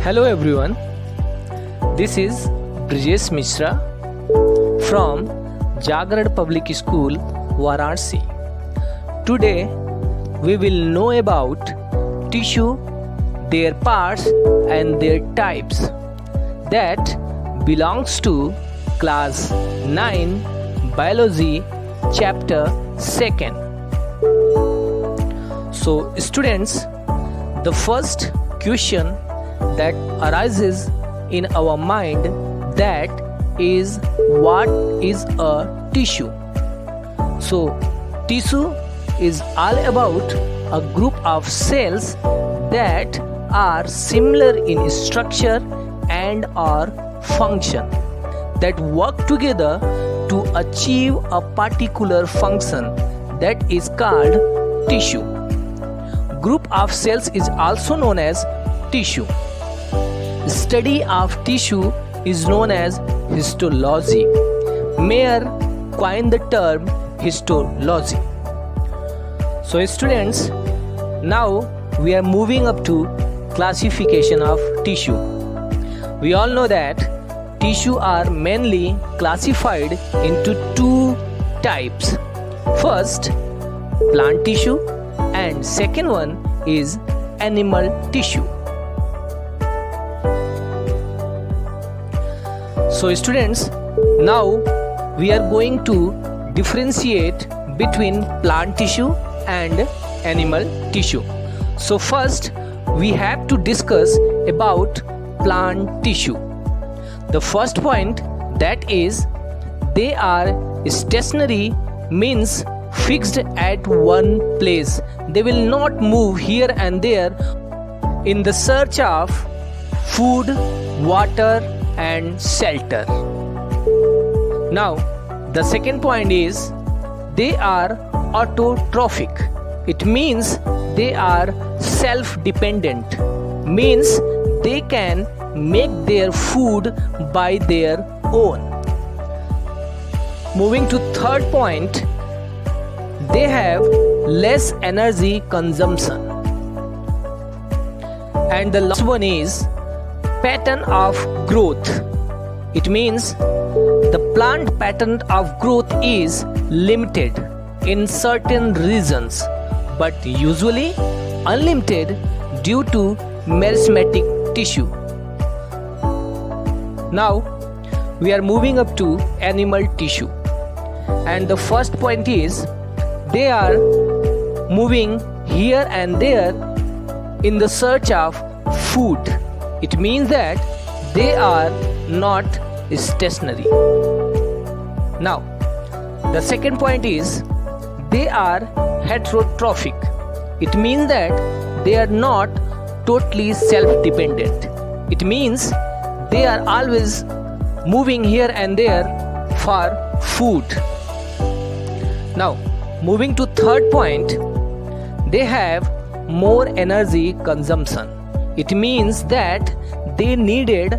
Hello everyone, this is Brijesh Mishra from Jagrad Public School, Varanasi. Today we will know about tissue, their parts and their types that belongs to class 9 biology chapter 2nd. So students, the first question that arises in our mind, that is, what is a tissue? So tissue is all about a group of cells that are similar in structure and or function, that work together to achieve a particular function, that is called tissue. Group of cells is also known as tissue. Study of tissue is known as histology. Mayer coined the term histology. So students, now we are moving up to classification of tissue. We all know that tissue are mainly classified into two types. First, plant tissue, and second one is animal tissue. So students, now we are going to differentiate between plant tissue and animal tissue. So first we have to discuss about plant tissue. The first point, that is, they are stationary, means fixed at one place. They will not move here and there in the search of food, water and shelter. Now the second point is, they are autotrophic. It means they are self-dependent, means they can make their food by their own. Moving to third point, they have less energy consumption. And the last one is pattern of growth. It means the plant pattern of growth is limited in certain regions, but usually unlimited due to meristematic tissue. Now we are moving up to animal tissue, and the first point is, they are moving here and there in the search of food. It means that they are not stationary. Now the second point is, they are heterotrophic. It means that they are not totally self-dependent. It means they are always moving here and there for food. Now moving to third point, they have more energy consumption. It means that they needed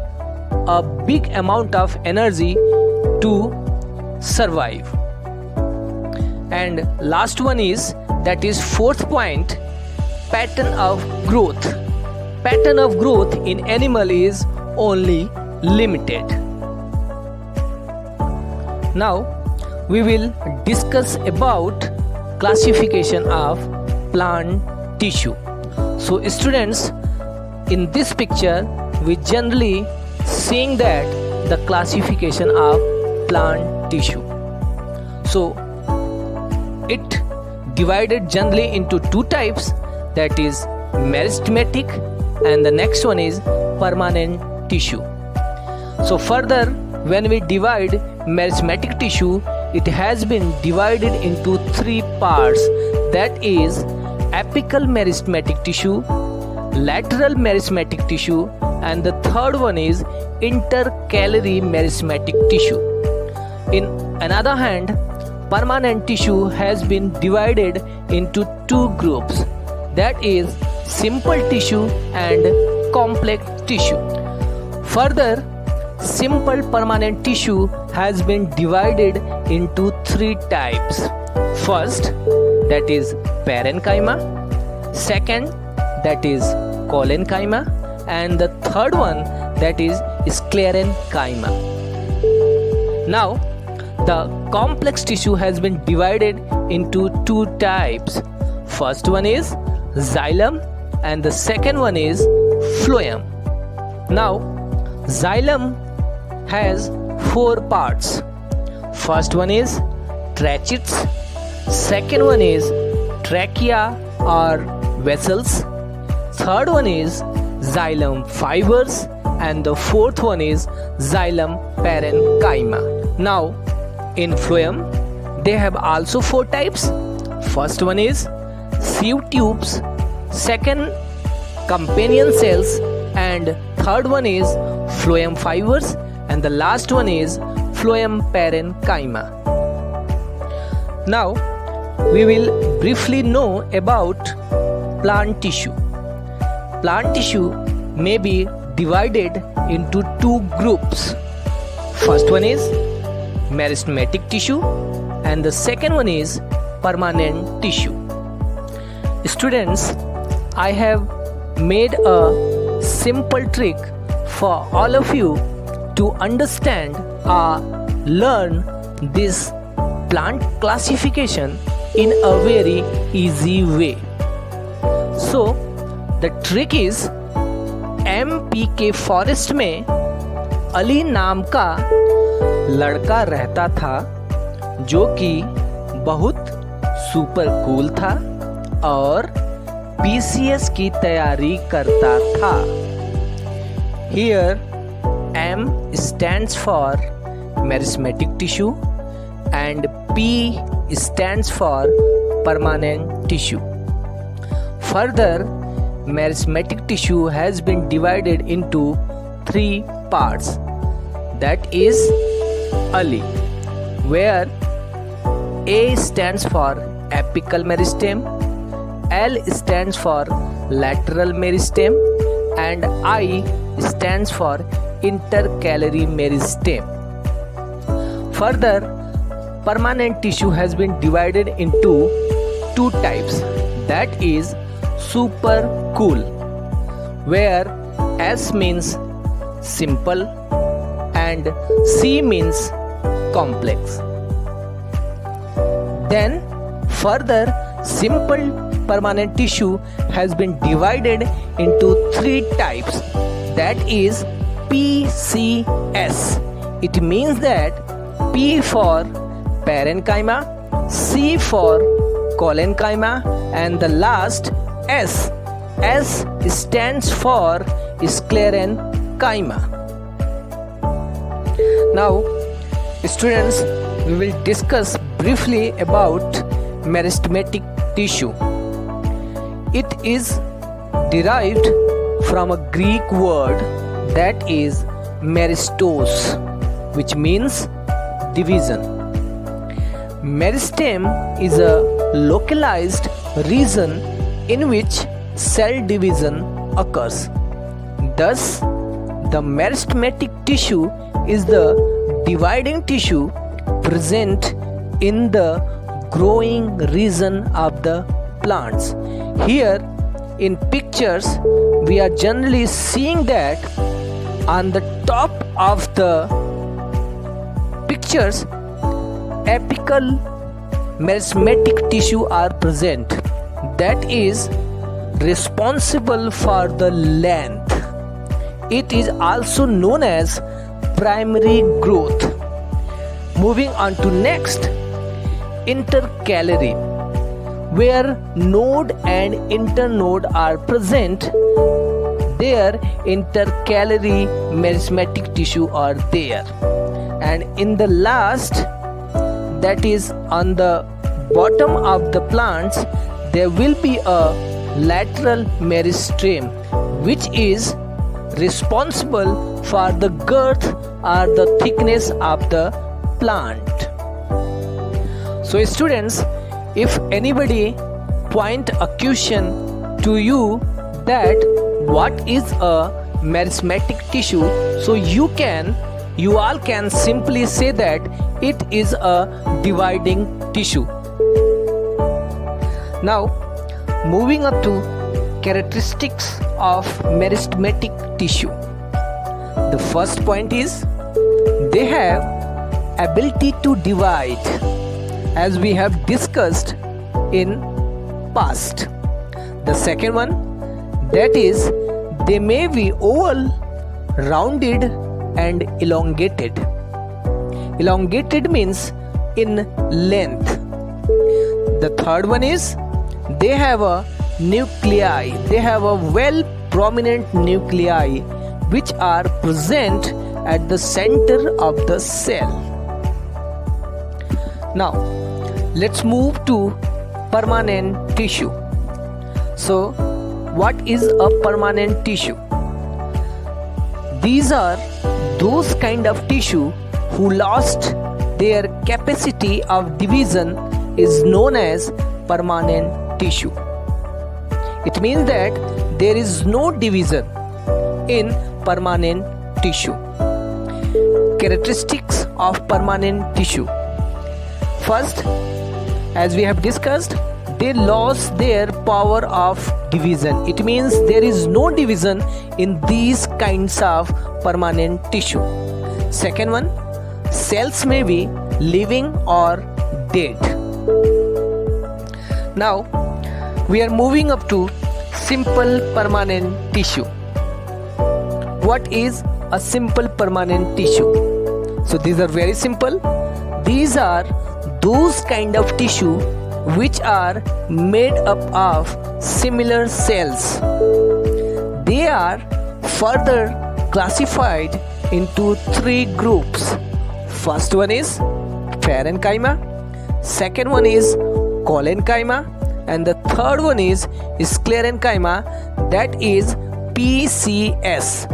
a big amount of energy to survive. And last one is, that is fourth point, pattern of growth. Pattern of growth in animal is only limited. Now we will discuss about classification of plant tissue. So students, in this picture we generally seeing that the classification of plant tissue. So it divided generally into two types, that is meristematic and the next one is permanent tissue. So further, when we divide meristematic tissue, it has been divided into three parts, that is apical meristematic tissue, lateral meristematic tissue, and the third one is intercalary meristematic tissue. In another hand, permanent tissue has been divided into two groups, that is simple tissue and complex tissue. Further, simple permanent tissue has been divided into three types. First, that is parenchyma. Second, that is collenchyma. and the third one, that is sclerenchyma. Now, the complex tissue has been divided into two types. First one is xylem and the second one is phloem. Now, xylem has four parts. First one is tracheids, second one is trachea or vessels, third one is xylem fibers, and the fourth one is xylem parenchyma. Now, in phloem, they have also four types. First one is sieve tubes, second companion cells, and third one is phloem fibers, and the last one is phloem parenchyma. Now, we will briefly know about plant tissue. Plant tissue may be divided into two groups. First one is meristematic tissue and the second one is permanent tissue. Students, I have made a simple trick for all of you to understand or learn this plant classification in a very easy way. So the trick is, MP के forest में अली नाम का लड़का रहता था जो कि बहुत सुपर कूल था और PCS की तैयारी करता था. Here M stands for meristematic tissue and P stands for permanent tissue. Further, meristematic tissue has been divided into three parts. That is Ali, where A stands for apical meristem, L stands for lateral meristem, and I stands for intercalary meristem. Further, permanent tissue has been divided into two types. That is super cool, where S means simple and C means complex. Then further, simple permanent tissue has been divided into three types. That is PCS. It means that P for parenchyma, C for collenchyma, and the last S. S stands for sclerenchyma. Now, students, we will discuss briefly about meristematic tissue. It is derived from a Greek word that is meristos, which means division. Meristem is a localized region in which cell division occurs. Thus, the meristematic tissue is the dividing tissue present in the growing region of the plants. Here in pictures, we are generally seeing that on the top of the pictures, apical meristematic tissue are present, that is responsible for the length. It is also known as primary growth. Moving on to next, intercalary, where node and internode are present. There intercalary meristematic tissue are there, and in the last, that is on the bottom of the plants, there will be a lateral meristem which is responsible for the girth or the thickness of the plant. So students, if anybody point a question to you that what is a meristematic tissue, so you all can simply say that it is a dividing tissue. Now moving up to characteristics of meristematic tissue. The first point is they have ability to divide, as we have discussed in past. The second one, that is they may be oval, rounded and elongated. Elongated means in length. The third one is they have a nuclei. They have a well prominent nuclei which are present at the center of the cell. Now let's move to permanent tissue. So what is a permanent tissue? These are those kind of tissue who lost their capacity of division is known as permanent tissue. It means that there is no division in permanent tissue. Characteristics of permanent tissue. First, as we have discussed, they lost their power of division. It means there is no division in these kinds of permanent tissue. Second one, cells may be living or dead. Now we are moving up to simple permanent tissue. What is a simple permanent tissue? So these are very simple. These are those kind of tissue which are made up of similar cells. They are further classified into three groups. First one is parenchyma, second one is collenchyma, and the third one is sclerenchyma, that is PCS.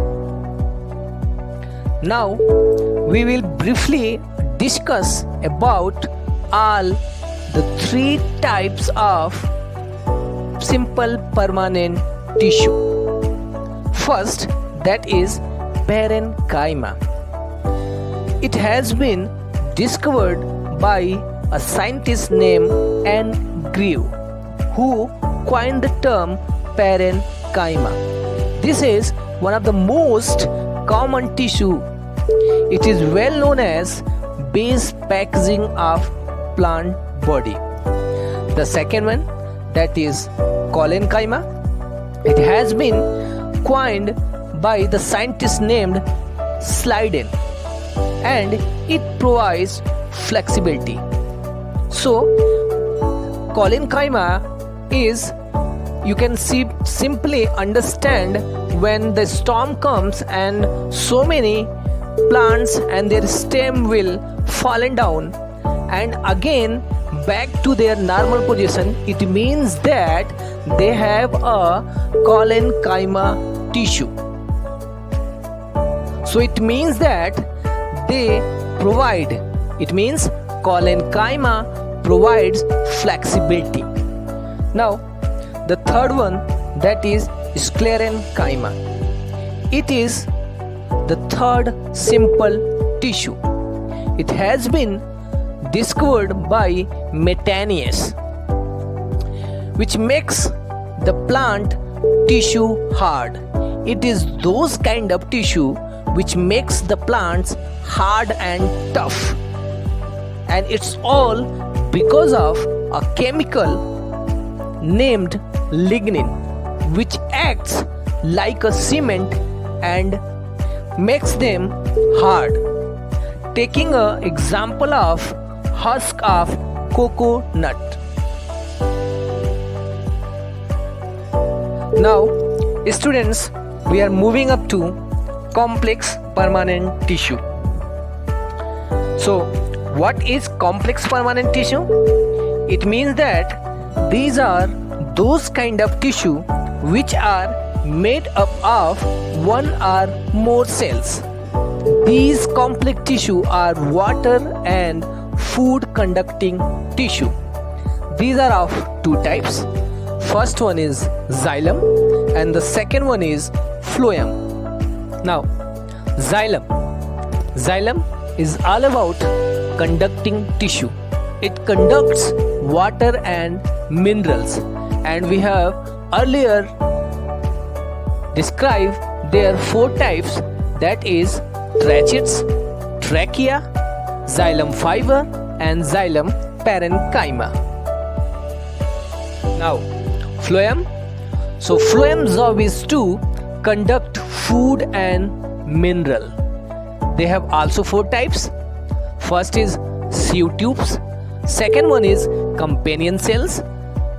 Now we will briefly discuss about all the three types of simple permanent tissue. First, that is parenchyma. It has been discovered by a scientist named Anne Greve, who coined the term parenchyma. This is one of the most common tissue. It is well known as base packaging of plant body. The second one, that is collenchyma. It has been coined by the scientist named Sliden, and it provides flexibility. So collenchyma is, you can simply understand when the storm comes and so many plants and their stem will fallen down and again back to their normal position. It means that they have a collenchyma tissue. So it means that they provide, it means collenchyma provides flexibility. Now the third one, that is sclerenchyma. It is the third simple tissue. It has been discovered by Metanius, which makes the plant tissue hard. It is those kind of tissue which makes the plants hard and tough, and it's all because of a chemical named lignin, which acts like a cement and makes them hard. Taking an example of husk of coconut. Now students, we are moving up to complex permanent tissue. So what is complex permanent tissue? It means that these are those kind of tissue which are made up of one or more cells. These complex tissue are water and food conducting tissue. These are of two types. First one is xylem and the second one is phloem. Now xylem is all about conducting tissue. It conducts water and minerals, and we have earlier describe their four types, that is tracheids, trachea, xylem fiber and xylem parenchyma. Now phloem. So phloem's job is to conduct food and mineral. They have also four types. First is sieve tubes, second one is companion cells,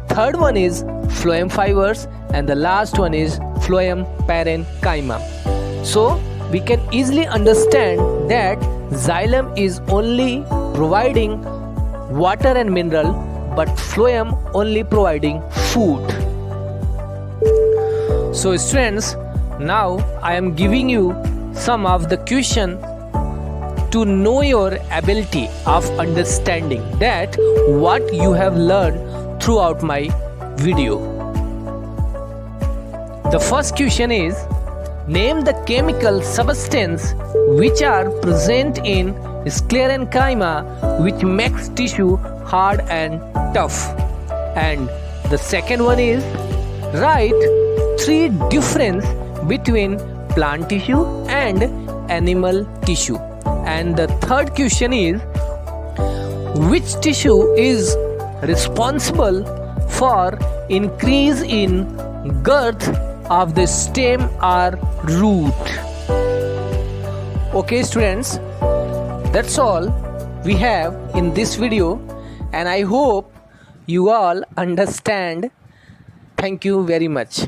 third one is phloem fibers, and the last one is phloem parenchyma. So we can easily understand that xylem is only providing water and mineral, but phloem only providing food. So students, now I am giving you some of the question to know your ability of understanding that what you have learned throughout my video. The first question is, name the chemical substance which are present in sclerenchyma which makes tissue hard and tough. And the second one is, write three difference between plant tissue and animal tissue. And the third question is, which tissue is responsible for increase in girth of the stem or root? Okay students, that's all we have in this video, and I hope you all understand. Thank you very much.